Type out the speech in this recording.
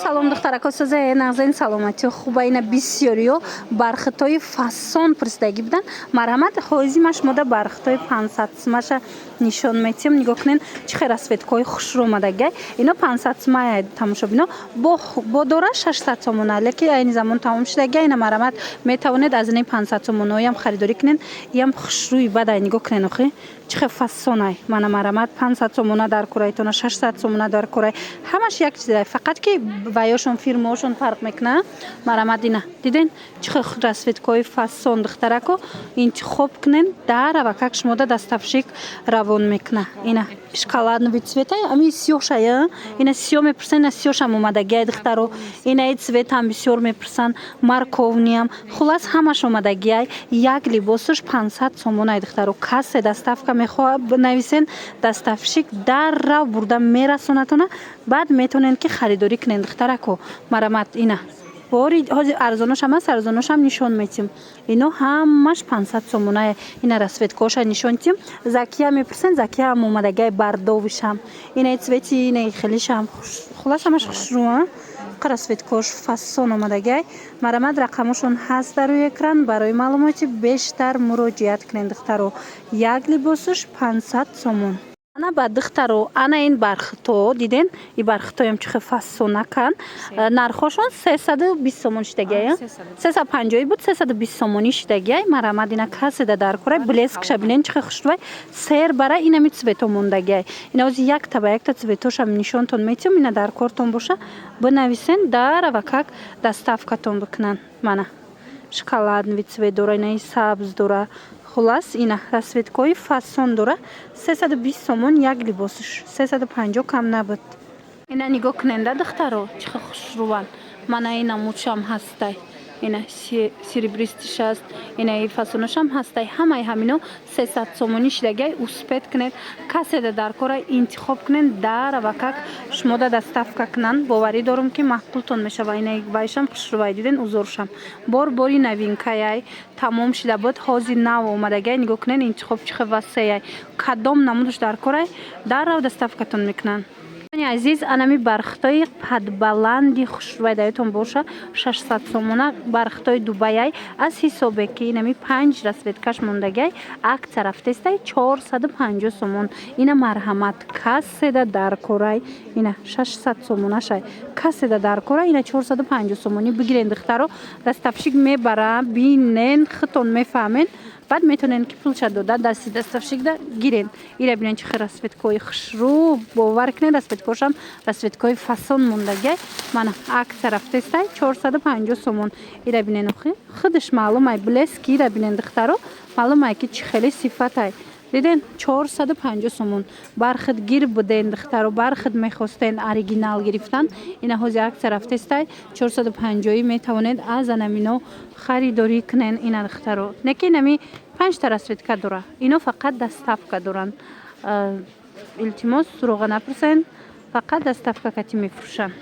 салом духтаракосаза нағзаин саломати хуба ина бисёриё бархитои фасон пурсидаги будан. Марҳамат ҳозимаш мода бархитои 500 сумаша нишон метиҳем. Нигоҳ кунед чӣ хел расветкаҳои хушрӯ омадагай. Ино 500 сумая тамошобино бо дора 600 сомона, леки айни замон тамом шудагай. Ина марҳамат метавонед аз ини 500 сомоноям харидорӣ кунед. Иам хушрӯи бадай нигоҳ кунед охи чӣ хел фасонай. Мана марҳамат 500 сомона дар курай тона 600 сомона дар курай. Ҳамаш як чизай, фақат ки ваёшон фирмаошон фарқ мекунад. Марҳамат ина диден чӣ хел расветкаҳои фасон духтарако интихоб кунед. Дарава как шмода дастафшик равон мекунад. Ина шоколаднови цветай ами сиёшая. Ина сиё мепурсан, ина сиёшам омадагиай духтаро. Ина и цветам бисёр мепурсан, марковниям. Хулас ҳамаш омадагиай. Як либосаш 500 сомонай духтаро. Кассе доставка мехоҳад нависен, доставщик даррав бурда мерасонатона. Баъд метавонед ки харидорӣ кунед духтарако. Марҳамат ина бори ҳозир арзонашам аст, арзонашам нишон метиҳем. Ино ҳамаш 500 сомонае. Ина расветкаҳоша нишон тиҳем. Закия мепурсен, закияам омадагиай бардовишам. Ина цвети ина хелишам. Хулас ҳамаш хушрӯа. Расветкаҳош фасон омадагиай. Марҳамат рақамошон ҳаст дар рӯи экран. Барои маълумоти бештар муроҷиат кунед духтаро. Як либосаш 500 сомон. Ана ба духтаро ана ин бархито диден и бархитоям чӣ хел фасонакан. Нархошон 320 сомон шидагиай. 350 буд 320 сомонӣ шидагиай. Марҳамат ина каседа дар курай блескша бинен чӣ хел хушрӯай. Сер бара инами цвето мондагиай. Ина ҳозир якта ба якта цветошам нишонтон метиҳем. Ина дар кортон боша бинависен дарава как доставкатон бикунанд. Мана шоколаднови цвет дора, ина сабз дора. Хулас ина расветкаҳои фасон дора. 320 сомон як либосаш. 350 кам набуд. Ина нигоҳ кунед духтаро чӣ хел хушрӯан. Мана ина мучам ҳастай. Ина серебристиш аст. Ина и фасонашам ҳастай. Ҳамаи ҳамино 300 сомонӣ шидагиай. Успет кунед. Каседа дар кора интихоб кунед. Дарава как шумода доставка кунанд. Боварӣ дорам ки маъқултон мешава. Ина вайшам хушрӯай диден узоршам. Бори новинкаяй тамом шуда буд. Ҳозир нав омадагиай. Нигоҳ кунед интихоб чӣ хел васеяй. Кадом намудаш дар корай дарав доставкатон мекунанд. Азиз анами бархитои падбаланди хушрӯай даётон боша 600 сомона бархитои дубаяй аз ҳисобе ки инами 5 расветкаш мондагиай акция рафтестай 450 сомон. Ина марҳамат касседа дар корай ина 600 сомонашай касседа дар корай ина 450 сомонӣ бигирен духтаро. доставщик мебара бинен хитон мефаҳмен. Баъд метавонед ки пулша дода дасти доставщик да гирен. Ира бинен чӣ хел расветкаҳои хушрӯ. Бовар кунед расветкаҳошам расветкаҳои фасон мондагиай. Мана акция рафтестай 450 сомон. Ира бинен охи худаш маълумай блески. Ира бинен духтаро маълумай ки чӣ хели сифатай. Диден 450 сомон. Бархит гир буден духтаро бархит мехостен оригинал гирифтан. Ина ҳозир акция рафтестай 450 метавонед аз анамино харидорӣ кунен. Ина духтаро неки нами 5 та расветка дора. Ино фақат доставка доранд. Илтимос суроға напурсен. Фақат доставка кати мефурӯшанд.